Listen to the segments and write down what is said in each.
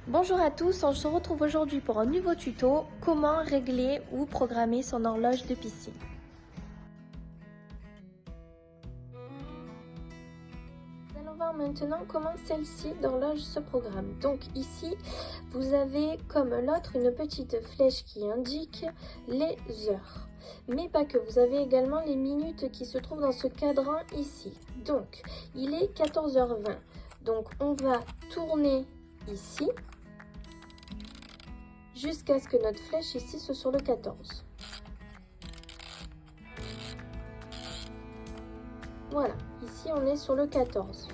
Bonjour à tous, on se retrouve aujourd'hui pour un nouveau tuto, comment régler ou programmer son horloge de piscine. Nous allons voir maintenant comment celle-ci d'horloge se programme. Donc ici, vous avez comme l'autre une petite flèche qui indique les heures. Mais pas que, vous avez également les minutes qui se trouvent dans ce cadran ici. Donc, il est 14h20. Donc on va tourner ici jusqu'à ce que notre flèche ici soit sur le 14. Voilà, ici on est sur le 14.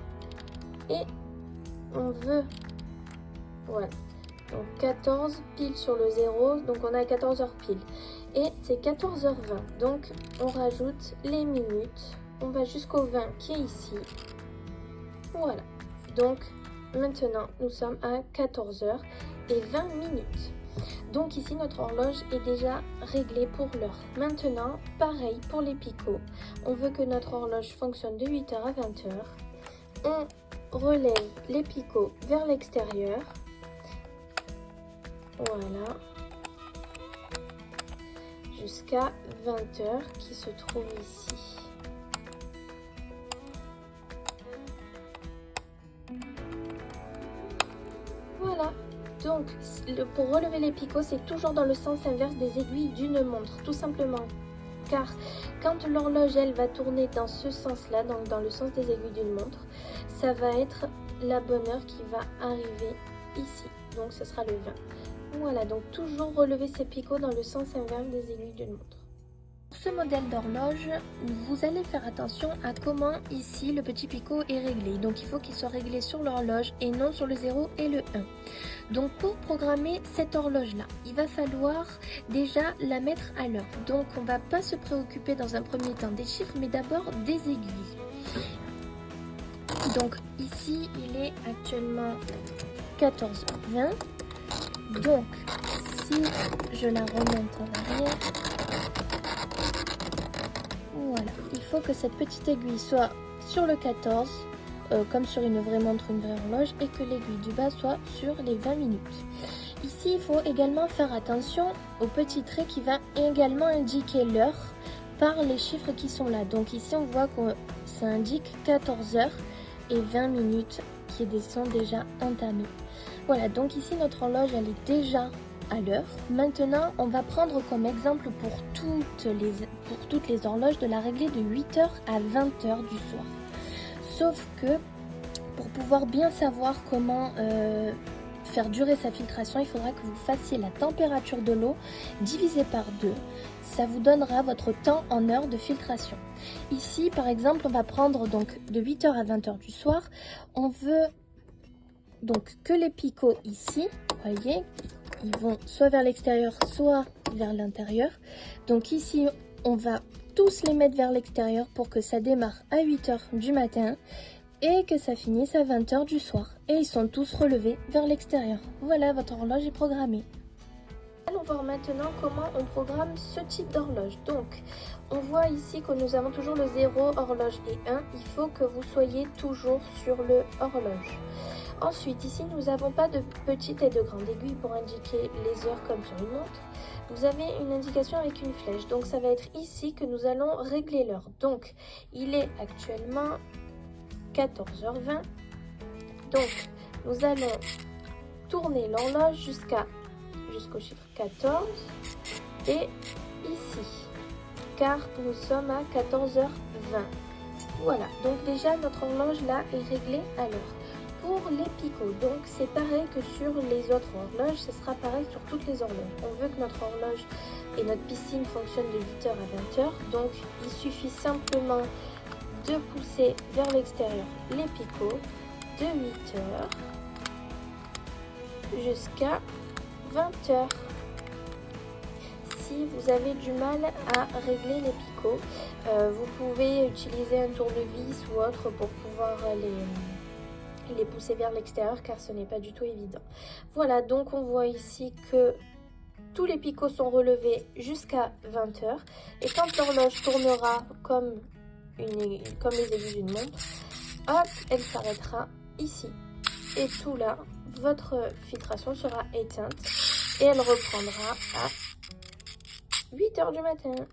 Et on veut, voilà, donc 14 pile sur le 0, donc on a 14h pile. Et c'est 14h20, donc on rajoute les minutes, on va jusqu'au 20 qui est ici. Voilà, donc maintenant nous sommes à 14h et 20 minutes. Donc ici notre horloge est déjà réglée pour l'heure. Maintenant, pareil pour les picots. On veut que notre horloge fonctionne de 8h à 20h. On relève les picots vers l'extérieur. Voilà. Jusqu'à 20h qui se trouve ici. Voilà. Donc, pour relever les picots, c'est toujours dans le sens inverse des aiguilles d'une montre, tout simplement. Car quand l'horloge, elle, va tourner dans ce sens-là, donc dans le sens des aiguilles d'une montre, ça va être la bonne heure qui va arriver ici. Donc, ce sera le 20. Voilà, donc toujours relever ces picots dans le sens inverse des aiguilles d'une montre. Pour ce modèle d'horloge, vous allez faire attention à comment ici le petit picot est réglé. Donc il faut qu'il soit réglé sur l'horloge et non sur le 0 et le 1. Donc pour programmer cette horloge là, il va falloir déjà la mettre à l'heure. Donc on ne va pas se préoccuper dans un premier temps des chiffres, mais d'abord des aiguilles. Donc ici il est actuellement 14h20. Donc si je la remonte en arrière, voilà, il faut que cette petite aiguille soit sur le 14, comme sur une vraie montre, une vraie horloge, et que l'aiguille du bas soit sur les 20 minutes. Ici, il faut également faire attention au petit trait qui va également indiquer l'heure par les chiffres qui sont là. Donc ici, on voit que ça indique 14h et 20 minutes qui sont déjà entamées. Voilà, donc ici, notre horloge, elle est déjà à l'heure. Maintenant, on va prendre comme exemple pour toutes les horloges de la régler de 8h à 20h du soir. Sauf que pour pouvoir bien savoir comment faire durer sa filtration, il faudra que vous fassiez la température de l'eau divisée par 2. Ça vous donnera votre temps en heure de filtration. Ici, par exemple, on va prendre donc de 8h à 20h du soir. On veut donc que les picots ici, vous voyez, ils vont soit vers l'extérieur, soit vers l'intérieur. Donc ici, on va tous les mettre vers l'extérieur pour que ça démarre à 8h du matin et que ça finisse à 20h du soir. Et ils sont tous relevés vers l'extérieur. Voilà, votre horloge est programmée. Allons voir maintenant comment on programme ce type d'horloge. Donc, on voit ici que nous avons toujours le 0, horloge et 1. Il faut que vous soyez toujours sur le horloge. Ensuite, ici, nous n'avons pas de petite et de grande aiguille pour indiquer les heures comme sur une montre. Vous avez une indication avec une flèche. Donc, ça va être ici que nous allons régler l'heure. Donc, il est actuellement 14h20. Donc, nous allons tourner l'horloge jusqu'au chiffre 14 et ici, car nous sommes à 14h20. Voilà, donc déjà, notre horloge là est réglée à l'heure. Pour les picots, donc c'est pareil que sur les autres horloges, ce sera pareil sur toutes les horloges. On veut que notre horloge et notre piscine fonctionnent de 8h à 20h, donc il suffit simplement de pousser vers l'extérieur les picots de 8h jusqu'à 20h. Si vous avez du mal à régler les picots, vous pouvez utiliser un tournevis ou autre pour pouvoir les pousser vers l'extérieur car ce n'est pas du tout évident. Voilà, donc on voit ici que tous les picots sont relevés jusqu'à 20h et quand l'horloge tournera comme les aiguilles d'une montre, hop, elle s'arrêtera ici. Et tout là, votre filtration sera éteinte et elle reprendra à 8 h du matin.